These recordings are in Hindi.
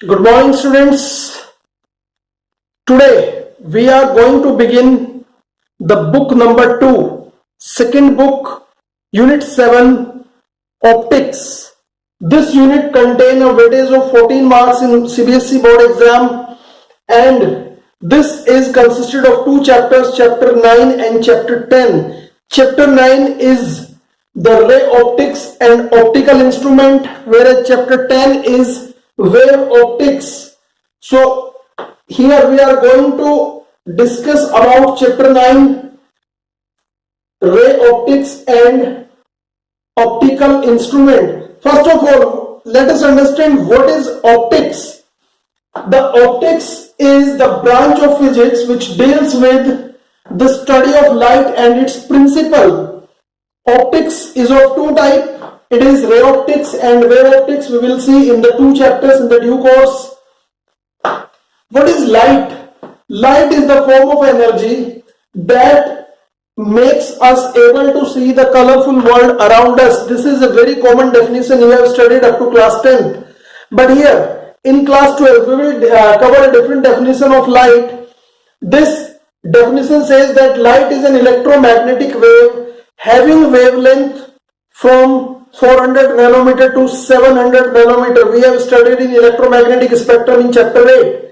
Good morning, students. Today we are going to begin the book number 2, second book, Unit 7, Optics. This unit contains a weightage of 14 marks in CBSE board exam, and this is consisted of two chapters, chapter 9 and chapter 10. Chapter 9 is the ray optics and optical instrument, whereas chapter 10 is wave optics. So here we are going to discuss about chapter 9, ray optics and optical instrument. First of all, let us understand what is optics. The optics is the branch of physics which deals with the study of light and its principle. Optics is of two types. It is ray optics and wave optics. We will see in the two chapters in the due course. What is light? Light is the form of energy that makes us able to see the colorful world around us. This is a very common definition you have studied up to class 10. But here in class 12 we will cover a different definition of light. This definition says that light is an electromagnetic wave having wavelength from 400 nanometer to 700 nanometer. We have studied in electromagnetic spectrum in chapter 8.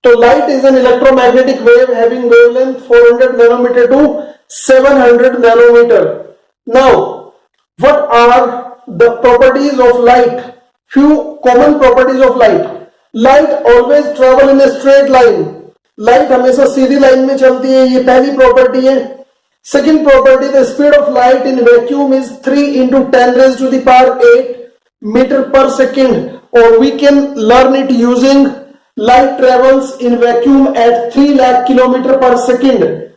So light is an electromagnetic wave having wavelength 400 nanometer to 700 nanometer. Now, what are the properties of light? Few common properties of light. Light always travel in a straight line. Light हमेशा सीधी लाइन में चलती है, ये पहली प्रॉपर्टी है. Second property, the speed of light in vacuum is 3 into 10 raised to the power 8 meter per second, or we can learn it using light travels in vacuum at 3 lakh kilometer per second.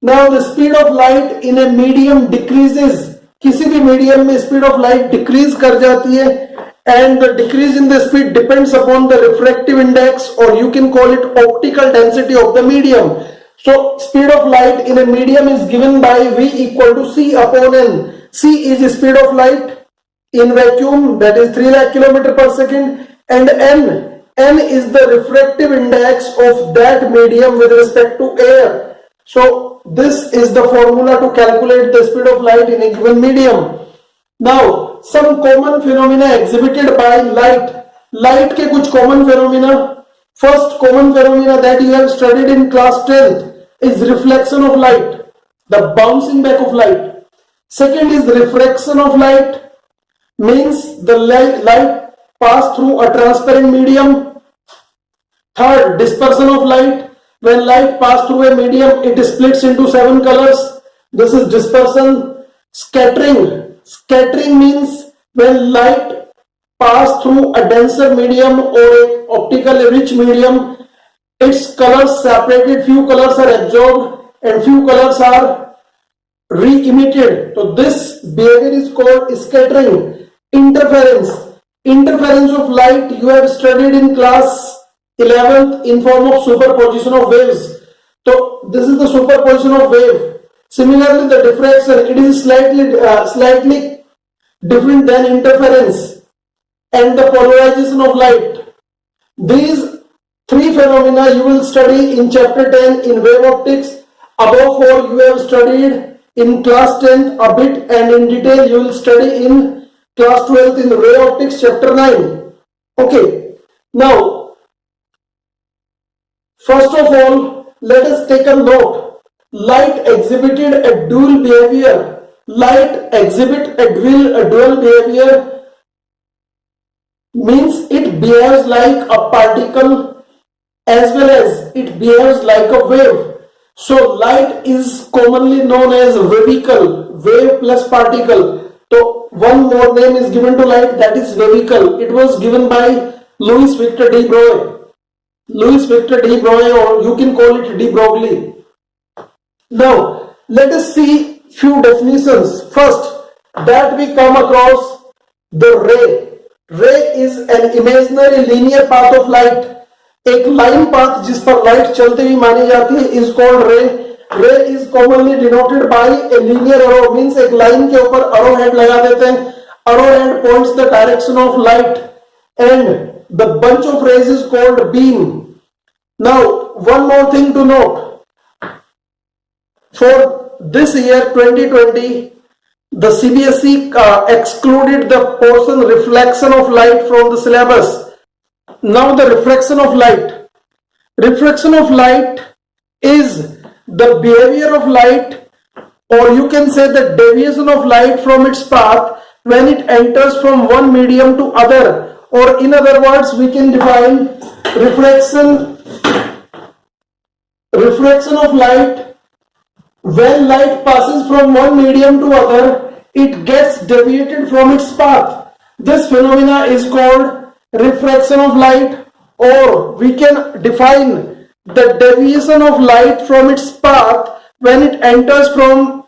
Now the speed of light in a medium decreases. किसी भी मीडियम में speed of light decrease कर जाती है, and the decrease in the speed depends upon the refractive index, or you can call it optical density of the medium. So speed of light in a medium is given by V equal to C upon N. C is the speed of light in vacuum, that is 3 lakh kilometer per second, and N is the refractive index of that medium with respect to air. So this is the formula to calculate the speed of light in a given medium. Now some common phenomena exhibited by light. Light के कुछ common phenomena. First common phenomena that you have studied in class 10th is reflection of light, the bouncing back of light. Second is refraction of light, means the light pass through a transparent medium. Third, dispersion of light. When light pass through a medium, it splits into 7 colors. This is dispersion. Scattering means when light pass through a denser medium or a optically rich medium, its colors separated, few colors are absorbed and few colors are re-emitted. So this behavior is called scattering. Interference of light you have studied in class 11th in form of superposition of waves. So this is the superposition of wave. Similarly, the diffraction, it is slightly different than interference, and the polarization of light. These three phenomena you will study in chapter 10 in wave optics. Above 4 you have studied in class 10 a bit, and in detail you will study in class 12th in ray optics chapter 9. Okay, now first of all let us take a note. Light exhibited a dual behavior. Light exhibit a dual behavior means it behaves like a particle as well as it behaves like a wave. So light is commonly known as wavicle, wave plus particle. So one more name is given to light, that is wavicle. It was given by Louis Victor de Broglie. Or you can call it de Broglie. Now let us see few definitions. First, that we come across the ray. Ray is an imaginary linear path of light. एक लाइन पाथ जिस पर लाइट चलती हुई मानी जाती है is called ray. Ray is commonly denoted by a linear arrow, means एक लाइन के ऊपर arrow head लगा देते हैं. Arrow head points the direction of light, and the bunch of rays is called beam. Now one more thing to note, for this year 2020 the CBSE excluded the portion reflection of light from the syllabus. Now the refraction of light is the behavior of light, or you can say the deviation of light from its path when it enters from one medium to other, or in other words we can define refraction of light. When light passes from one medium to other, it gets deviated from its path. This phenomena is called refraction of light, or we can define the deviation of light from its path when it enters from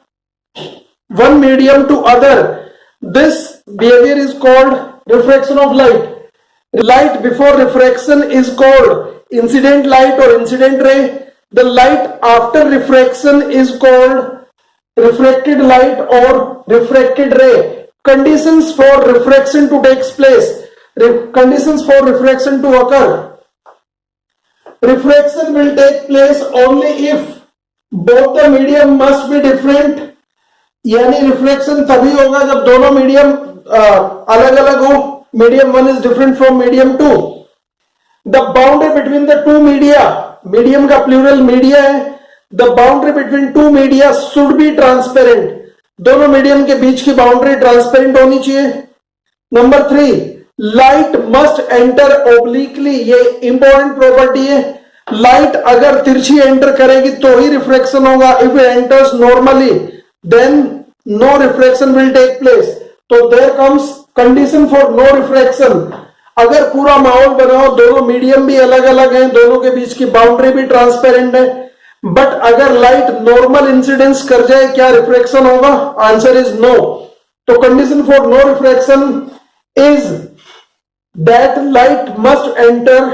one medium to other. This behavior is called refraction of light. Light before refraction is called incident light or incident ray. The light after refraction is called refracted light or refracted ray. Conditions for refraction to take place, conditions for refraction to occur. Refraction will take place only if both the medium must be different. यानी रिफ्लेक्शन तभी होगा जब दोनों मीडियम अलग अलग हो. Medium 1 is different from medium 2. The boundary between the two media, medium का प्लूरल मीडिया है. The boundary between two media should be transparent. दोनों मीडियम के बीच की बाउंड्री ट्रांसपेरेंट होनी चाहिए. Number 3, light must enter obliquely. ये इंपॉर्टेंट प्रॉपर्टी है. लाइट अगर तिरछी एंटर करेगी तो ही रिफ्लेक्शन होगा. If it enters normally then no refraction will take place. तो there comes condition for no refraction. अगर पूरा माहौल बनाओ, दोनों मीडियम भी अलग अलग हैं, दोनों के बीच की बाउंड्री भी ट्रांसपेरेंट है, बट अगर लाइट नॉर्मल इंसिडेंस कर जाए, क्या रिफ्रैक्शन होगा? Answer is no. तो condition for no refraction is that light must enter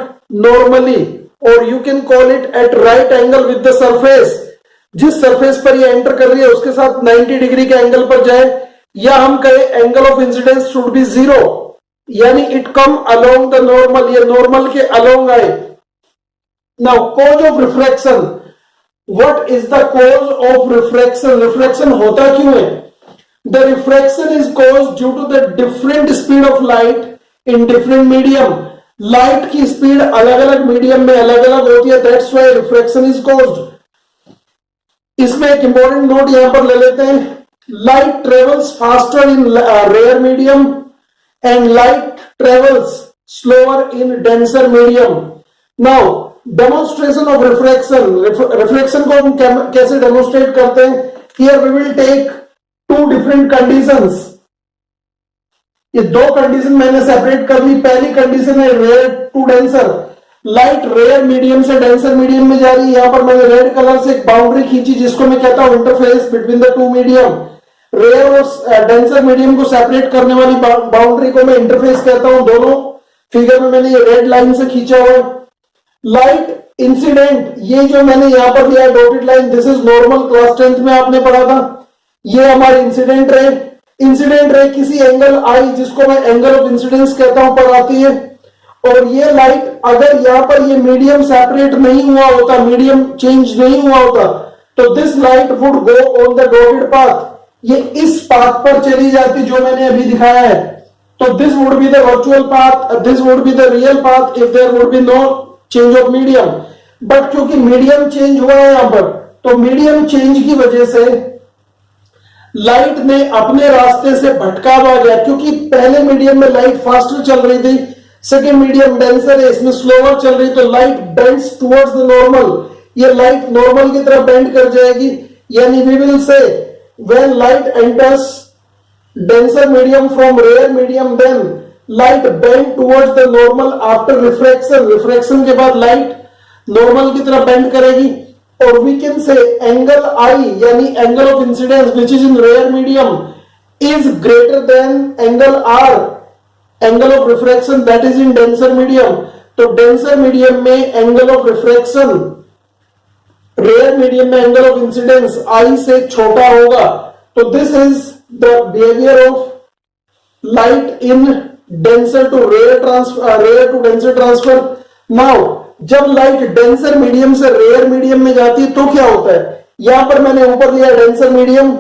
normally, और you can call it at right angle with the surface. जिस सरफेस पर ये एंटर कर रही है उसके साथ 90 डिग्री के एंगल पर जाए, या हम कहे angle of incidence should be 0, यानी it come along the normal, ये नॉर्मल के अलोंग आए. Now cause of refraction. What is the cause of refraction? Refraction होता क्यों है? The refraction is caused due to the different speed of light in different medium. Light की स्पीड अलग अलग मीडियम में अलग अलग होती है, that's why refraction is caused. इसमें एक इंपॉर्टेंट नोट यहां पर ले लेते हैं. Light travels faster in rare medium and light travels slower in denser medium. Now demonstration of refraction. Refraction को हम कैसे डेमोन्स्ट्रेट करते हैं? Here we will take two different conditions. ये दो कंडीशन मैंने सेपरेट कर ली. पहली कंडीशन है rare to denser. Light rare medium से डेंसर मीडियम में जा रही है. यहां पर मैंने रेड कलर से एक बाउंड्री खींची जिसको मैं कहता हूं interface between the two medium. Rare और डेंसर मीडियम को सेपरेट करने वाली बाउंड्री को मैं इंटरफेस कहता हूं. दोनों फिगर में मैंने ये रेड लाइन से खींचा हुआ है. लाइट इंसिडेंट, ये जो मैंने यहां पर लिया dotted line, this is normal. Class 10th में आपने पढ़ा था. ये हमारी इंसिडेंट रे. इंसिडेंट रे किसी एंगल आई, जिसको मैं एंगल ऑफ इंसिडेंस कहता हूं, पर आती है. और ये लाइट अगर यहां पर ये मीडियम सेपरेट नहीं हुआ होता, मीडियम चेंज नहीं हुआ होता, तो this light would go on the dotted path. ये इस पाथ पर चली जाती जो मैंने अभी दिखाया है. तो this would be the virtual path, this would be the real path if there would be no change of medium. But क्योंकि मीडियम चेंज हुआ है यहां पर, तो मीडियम चेंज की वजह से लाइट ने अपने रास्ते से भटकाव आ गया. क्योंकि पहले मीडियम में लाइट फास्टर चल रही थी, सेकेंड मीडियम डेंसर है, इसमें स्लोअर चल रही, तो light bends towards the normal. ये लाइट नॉर्मल की तरफ बेंड कर जाएगी. यानी we will say when light enters denser medium from rare medium, then light bend towards the normal after refraction. refraction के बाद light normal की तरफ bend करेगी और we can say angle I यानी angle of incidence which is in rare medium is greater than angle R, angle of refraction that is in denser medium. तो denser medium में angle of refraction rare medium में angle of incidence I से छोटा होगा. तो this is the behavior of light in denser to rare to denser transfer. Now जब लाइट डेंसर मीडियम से रेयर मीडियम में जाती है तो क्या होता है, यहां पर मैंने ऊपर लिया डेंसर मीडियम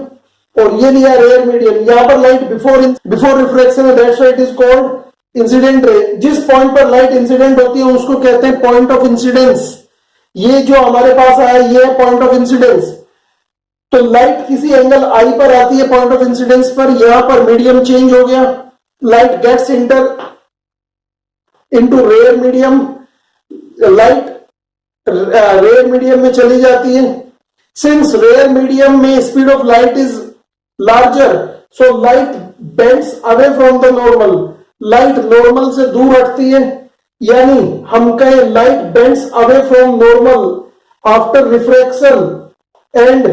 और ये लिया रेयर मीडियम, यहां पर लाइट बिफोर रिफ्लेक्शन है, that's why it is called incident ray. जिस पॉइंट पर लाइट इंसिडेंट होती है उसको कहते हैं पॉइंट ऑफ इंसिडेंस। ये जो हमारे पास आया ये है पॉइंट ऑफ इंसिडेंस। तो लाइट किसी एंगल आई पर आती है पॉइंट ऑफ इंसिडेंस पर, यहां पर मीडियम चेंज हो गया, light gets enter into rare medium, light rare medium में चली जाती है। सिंस रेयर मीडियम में speed of light is larger so light bends away from the normal, light normal से दूर हटती है, यानी हम कहें light bends away from normal after refraction and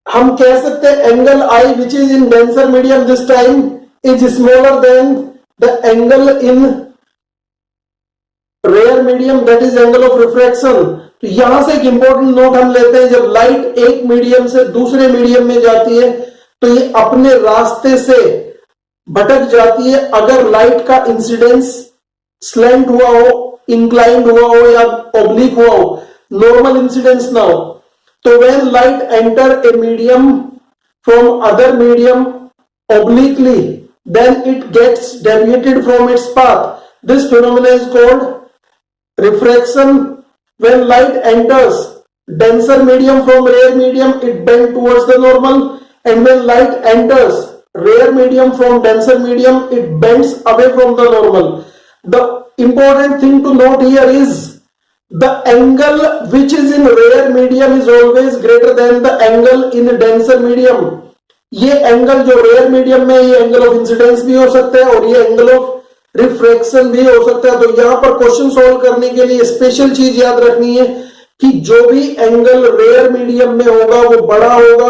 हम कह सकते हैं angle i which is in denser medium this time is smaller than the angle in rare medium that is angle of refraction. तो यहां से एक इंपॉर्टेंट नोट हम लेते हैं, जब लाइट एक मीडियम से दूसरे मीडियम में जाती है तो ये अपने रास्ते से भटक जाती है अगर लाइट का इंसिडेंस स्लैंट हुआ हो, इंक्लाइंड हुआ हो या ऑब्लिक हुआ हो, नॉर्मल इंसिडेंस ना हो। तो when light enter a medium from other medium obliquely then it gets deviated from its path. This phenomenon is called refraction. When light enters denser medium from rare medium it bends towards the normal, and when light enters rare medium from denser medium it bends away from the normal. The important thing to note here is the angle which is in rare medium is always greater than the angle in denser medium. ये एंगल जो रेयर मीडियम में ये एंगल ऑफ इंसिडेंस भी हो सकता है और ये एंगल ऑफ रिफ्रैक्शन भी हो सकता है। तो यहां पर क्वेश्चन सॉल्व करने के लिए स्पेशल चीज याद रखनी है कि जो भी एंगल रेयर मीडियम में होगा वो बड़ा होगा,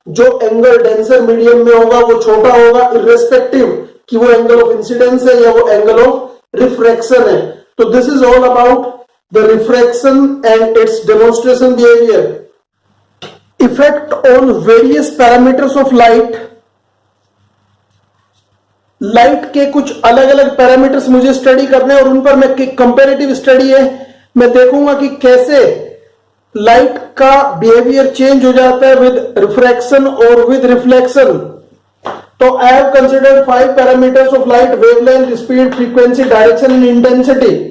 जो एंगल डेंसर मीडियम में होगा वो छोटा होगा, इर्रेस्पेक्टिव कि वो एंगल ऑफ इंसिडेंस है या वो एंगल ऑफ रिफ्रैक्शन है। तो this is all about the refraction and it's demonstration behaviour. Effect on various parameters of light. Light के कुछ अलग अलग पैरामीटर्स मुझे स्टडी करने और उन पर मैं कंपैरेटिव स्टडी है, मैं देखूंगा कि कैसे लाइट का बिहेवियर चेंज हो जाता है विद रिफ्रैक्शन और विद रिफ्लेक्शन। तो I have considered 5 parameters of light: wavelength, speed, frequency, direction and intensity.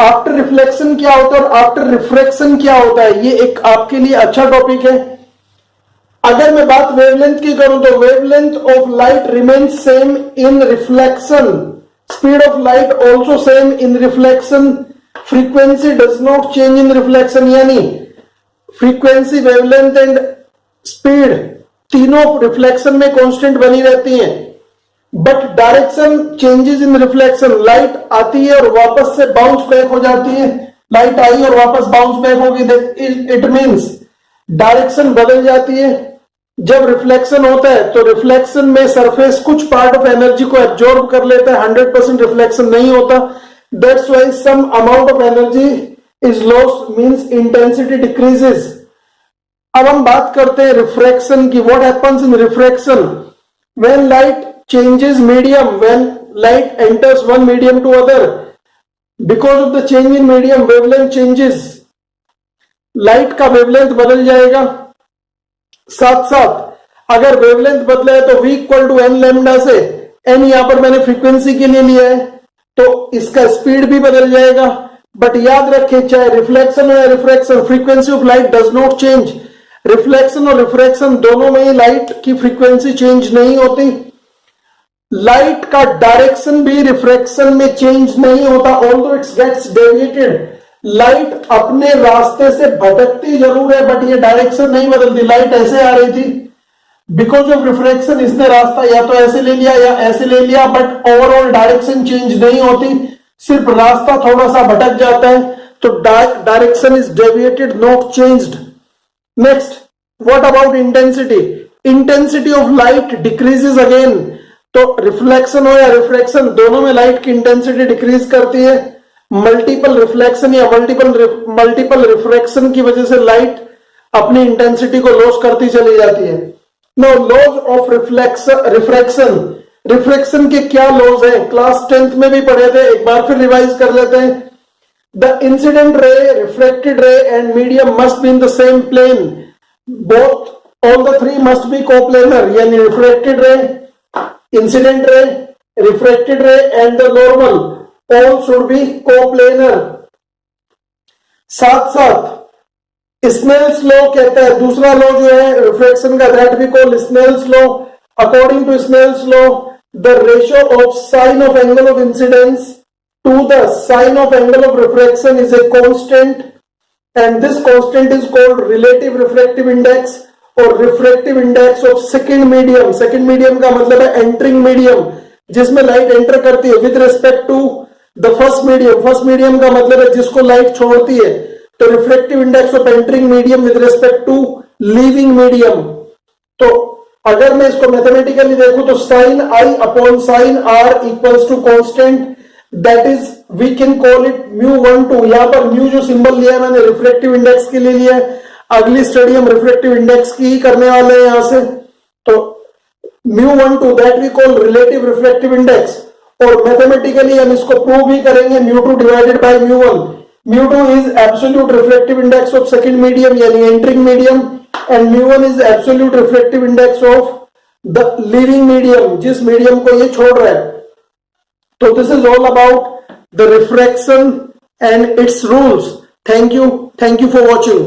After reflection क्या होता है और आफ्टर रिफ्रैक्शन क्या होता है, ये एक आपके लिए अच्छा टॉपिक है। अगर मैं बात वेवलेंथ की करूं तो wavelength of light remains same in reflection, speed of light also same in reflection, frequency does not change in reflection, यानी फ्रीक्वेंसी, वेवलेंथ एंड स्पीड तीनों रिफ्लेक्शन में कांस्टेंट बनी रहती हैं। But direction changes in reflection, light आती है और वापस से बाउंस बैक हो जाती है, लाइट आई और वापस बाउंस बैक होगी, इट मींस डायरेक्शन बदल जाती है। जब रिफ्लेक्शन होता है तो रिफ्लेक्शन में सरफेस कुछ पार्ट ऑफ एनर्जी को एब्जॉर्ब कर लेता है, 100% रिफ्लेक्शन नहीं होता, that's why some amount of energy is lost, means intensity decreases. अब हम बात करते हैं रिफ्रैक्शन की। What happens in refraction? When light changes medium, when light enters one medium to other, because of the change in medium wavelength changes, light का वेवलेंथ बदल जाएगा। साथ साथ अगर वेवलेंथ बदला है तो v equal to n lambda से, n यहां पर मैंने फ्रीक्वेंसी के लिए लिया है, तो इसका स्पीड भी बदल जाएगा। बट याद रखें चाहे रिफ्लेक्शन हो या refraction, frequency of light does not change. Reflection और रिफ्रैक्शन दोनों में ही लाइट की फ्रीक्वेंसी चेंज नहीं होती। लाइट का डायरेक्शन भी रिफ्रैक्शन में चेंज नहीं होता, although it's gets deviated. Light अपने रास्ते से भटकती जरूर है बट ये डायरेक्शन नहीं बदलती। लाइट ऐसे आ रही थी, बिकॉज ऑफ रिफ्रैक्शन इसने रास्ता या तो ऐसे ले लिया या ऐसे ले लिया, बट ओवरऑल डायरेक्शन चेंज नहीं होती, सिर्फ रास्ता थोड़ा सा भटक जाता है। तो direction is deviated, not changed. Next, what about intensity? Intensity of light decreases again. तो रिफ्लेक्शन हो या रिफ्रैक्शन दोनों में लाइट की इंटेंसिटी डिक्रीज करती है। मल्टीपल रिफ्लेक्शन या मल्टीपल रिफ्रैक्शन की वजह से लाइट अपनी इंटेंसिटी को लॉस करती चली जाती है। Now laws of refraction, refraction के क्या लॉज हैं, क्लास 10th में भी पढ़े थे, एक बार फिर रिवाइज कर लेते हैं। The incident ray, reflected ray and medium must be in the same plane, both all the three must be coplanar, यानी reflected ray, incident ray, refracted ray and the normal all should be coplanar. साथ साथ स्नेल्स लॉ कहता है, दूसरा लॉ जो है रिफ्लेक्शन का, that we call Snell's law. According to Snell's law, the ratio of sine of angle of incidence to the sine of angle of refraction is a constant, and this constant is called relative refractive index और refractive index of second medium। second medium का मतलब है entering medium, जिसमें लाइट एंटर करती है with respect to the first medium। first medium का मतलब है जिसको लाइट छोड़ती है, तो refractive index of entering medium with respect to leaving medium। तो अगर मैं इसको मैथमेटिकली देखूं तो sin I upon sin R equals to constant, that is we can call it μ12। यहां पर म्यू जो सिंबल लिया है मैंने रिफ्लेक्टिव इंडेक्स के लिए लिया है, अगली स्टडी हम रिफ्लेक्टिव इंडेक्स की ही करने वाले हैं यहां से। तो μ12 that we call relative reflective index, और मैथमेटिकली हम इसको प्रूव भी करेंगे, μ2 divided by μ1। μ2 is absolute reflective index of second medium यानी entering medium, and μ1 is absolute reflective index of the leaving medium, जिस मीडियम को ये छोड़ रहा है। So this is all about the refraction and its rules. Thank you for watching.